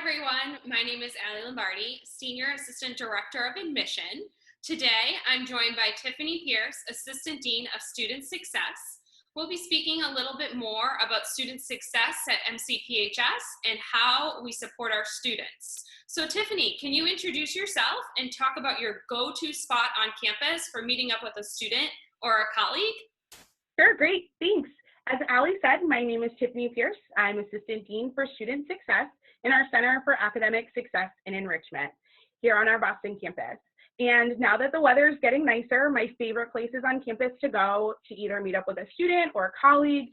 everyone. My name is Allie Lombardi, Senior Assistant Director of Admission. Today, I'm joined by Tiffany Pierce, Assistant Dean of Student Success. We'll be speaking a little bit more about student success at MCPHS and how we support our students. So Tiffany, can you introduce yourself and talk about your go-to spot on campus for meeting up with a student or a colleague? Sure, great, thanks. As Allie said, my name is Tiffany Pierce. I'm Assistant Dean for Student Success in our Center for Academic Success and Enrichment here on our Boston campus. And now that the weather is getting nicer, my favorite places on campus to go to either meet up with a student or a colleague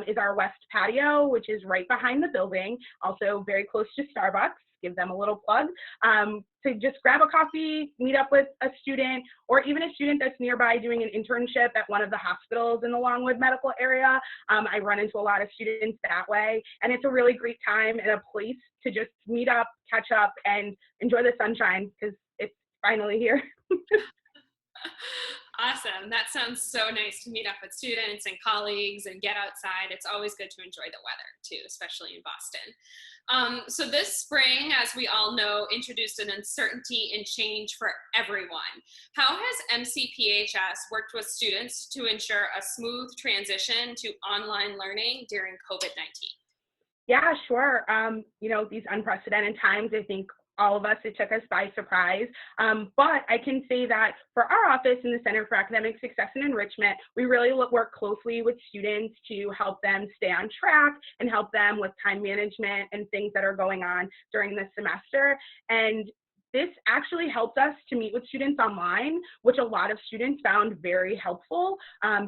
is our West Patio, which is right behind the building, also very close to Starbucks. Give them a little plug, to just grab a coffee, meet up with a student, or even a student that's nearby doing an internship at one of the hospitals in the Longwood medical area. I run into a lot of students that way, and it's a really great time and a place to just meet up, catch up, and enjoy the sunshine because it's finally here. Awesome. That sounds so nice to meet up with students and colleagues and get outside. It's always good to enjoy the weather too, especially in Boston. So this spring, as we all know, introduced an uncertainty and change for everyone. How has MCPHS worked with students to ensure a smooth transition to online learning during COVID-19? Yeah, sure. These unprecedented times, I think all of us, it took us by surprise. But I can say that for our office in the Center for Academic Success and Enrichment, we really work closely with students to help them stay on track and help them with time management and things that are going on during the semester. And this actually helped us to meet with students online, which a lot of students found very helpful.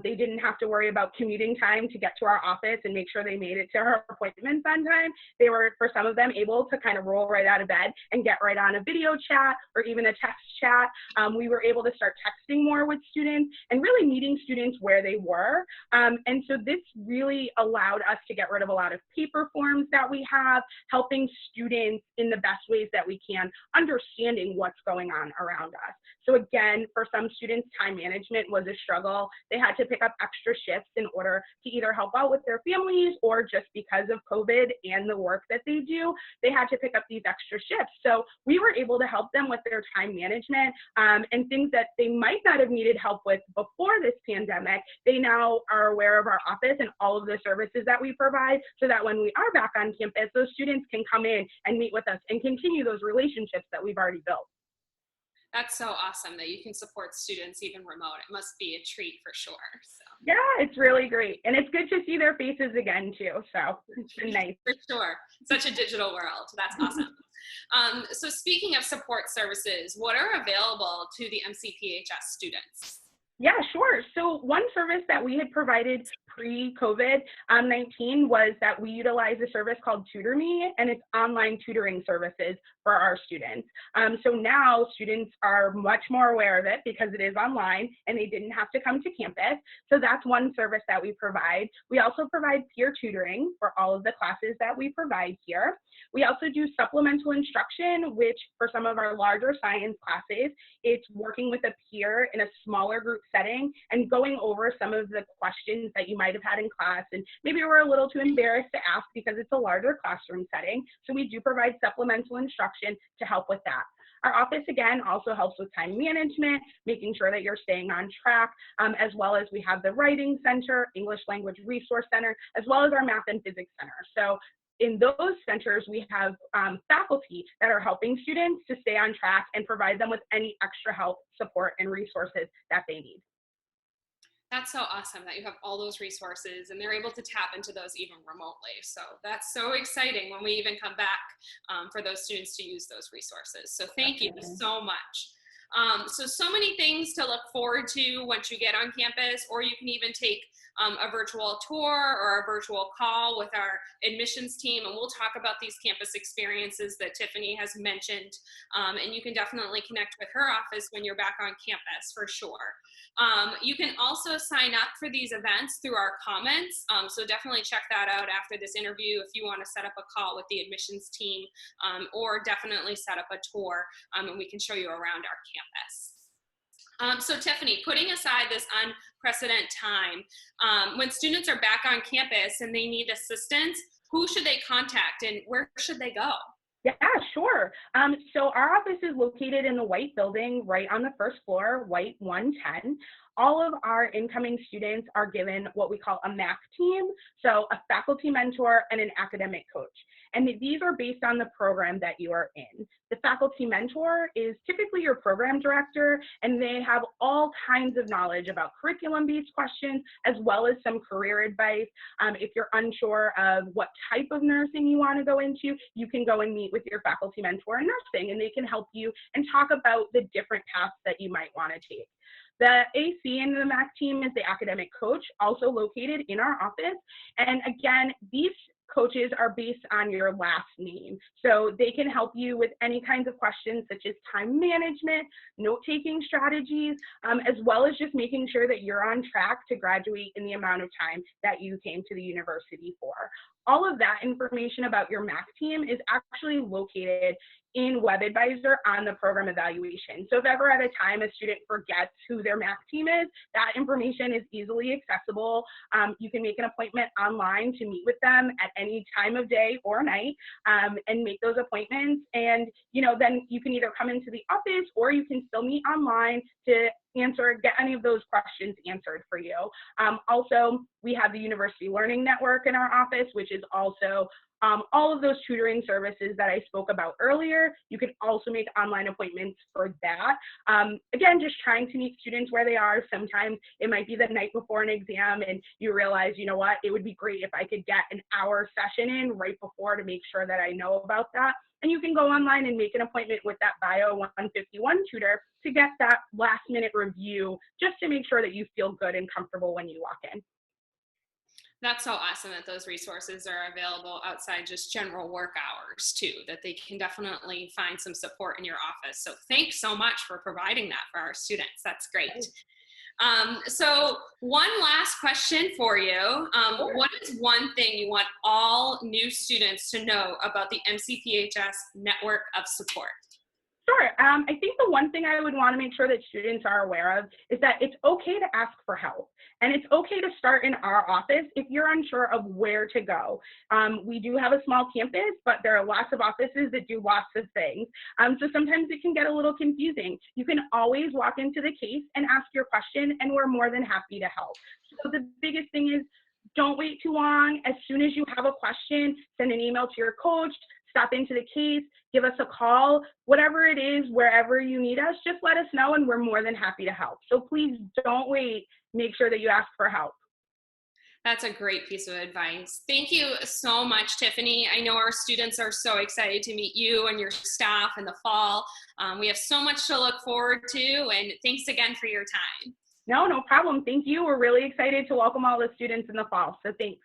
They didn't have to worry about commuting time to get to our office and make sure they made it to our appointments on time. They were, for some of them, able to kind of roll right out of bed and get right on a video chat or even a text chat. We were able to start texting more with students and really meeting students where they were. And so this really allowed us to get rid of a lot of paper forms that we have, helping students in the best ways that we can understanding what's going on around us. So again, for some students, time management was a struggle. They had to pick up extra shifts in order to either help out with their families or just because of COVID and the work that they do, they had to pick up these extra shifts. So we were able to help them with their time management and things that they might not have needed help with before this pandemic. They now are aware of our office and all of the services that we provide so that when we are back on campus, those students can come in and meet with us and continue those relationships that we've already built. That's so awesome that you can support students even remote. It must be a treat for sure. So. Yeah, it's really great. And it's good to see their faces again too. So it's been nice. For sure. Such a digital world. That's awesome. So speaking of support services, what are available to the MCPHS students? Yeah, sure. So one service that we had provided pre-COVID-19 was that we utilize a service called Tutor Me, and it's online tutoring services for our students. So now students are much more aware of it because it is online and they didn't have to come to campus. So that's one service that we provide. We also provide peer tutoring for all of the classes that we provide here. We also do supplemental instruction, which for some of our larger science classes, it's working with a peer in a smaller group setting and going over some of the questions that you might have had in class and maybe we're a little too embarrassed to ask because it's a larger classroom setting. So we do provide supplemental instruction to help with that. Our office, again, also helps with time management, making sure that you're staying on track, as well as we have the Writing Center, English Language Resource Center, as well as our Math and Physics Center. So in those centers, we have faculty that are helping students to stay on track and provide them with any extra help, support, and resources that they need. That's so awesome that you have all those resources and they're able to tap into those even remotely. So that's so exciting when we even come back for those students to use those resources. So thank you so much. So many things to look forward to once you get on campus, or you can even take a virtual tour or a virtual call with our admissions team, and we'll talk about these campus experiences that Tiffany has mentioned, and you can definitely connect with her office when you're back on campus for sure. You can also sign up for these events through our comments, so definitely check that out after this interview if you want to set up a call with the admissions team, or definitely set up a tour, and we can show you around our campus. So Tiffany, putting aside this unprecedented time, when students are back on campus and they need assistance, who should they contact and where should they go? Yeah, sure. So our office is located in the white building right on the first floor, white 110. All of our incoming students are given what we call a MAC team, so a faculty mentor and an academic coach. And these are based on the program that you are in. The faculty mentor is typically your program director, and they have all kinds of knowledge about curriculum-based questions, as well as some career advice. If you're unsure of what type of nursing you want to go into, you can go and meet with your faculty mentor in nursing, and they can help you and talk about the different paths that you might want to take. The AC in the MAC team is the academic coach, also located in our office. And again, these coaches are based on your last name. So they can help you with any kinds of questions such as time management, note-taking strategies, as well as just making sure that you're on track to graduate in the amount of time that you came to the university for. All of that information about your MAC team is actually located in WebAdvisor on the program evaluation. So if ever at a time a student forgets who their MAC team is, that information is easily accessible. You can make an appointment online to meet with them at any time of day or night, and make those appointments. And then you can either come into the office or you can still meet online to get any of those questions answered for you. Also, we have the University Learning Network in our office, which is also all of those tutoring services that I spoke about earlier. You can also make online appointments for that. Again, just trying to meet students where they are. Sometimes it might be the night before an exam and you realize, you know what, it would be great if I could get an hour session in right before to make sure that I know about that. And you can go online and make an appointment with that Bio 151 tutor to get that last minute review, just to make sure that you feel good and comfortable when you walk in. That's so awesome that those resources are available outside just general work hours too, that they can definitely find some support in your office. So thanks so much for providing that for our students. That's great. So one last question for you. Sure. What is one thing you want all new students to know about the MCPHS network of support? Sure. I think the one thing I would want to make sure that students are aware of is that it's okay to ask for help. And it's okay to start in our office if you're unsure of where to go. We do have a small campus, but there are lots of offices that do lots of things. So sometimes it can get a little confusing. You can always walk into the case and ask your question, and we're more than happy to help. So the biggest thing is, don't wait too long. As soon as you have a question, send an email to your coach, stop into the case, give us a call, whatever it is, wherever you need us, just let us know and we're more than happy to help. So please don't wait. Make sure that you ask for help. That's a great piece of advice. Thank you so much, Tiffany. I know our students are so excited to meet you and your staff in the fall. We have so much to look forward to, and thanks again for your time. No problem. Thank you. We're really excited to welcome all the students in the fall. So thanks.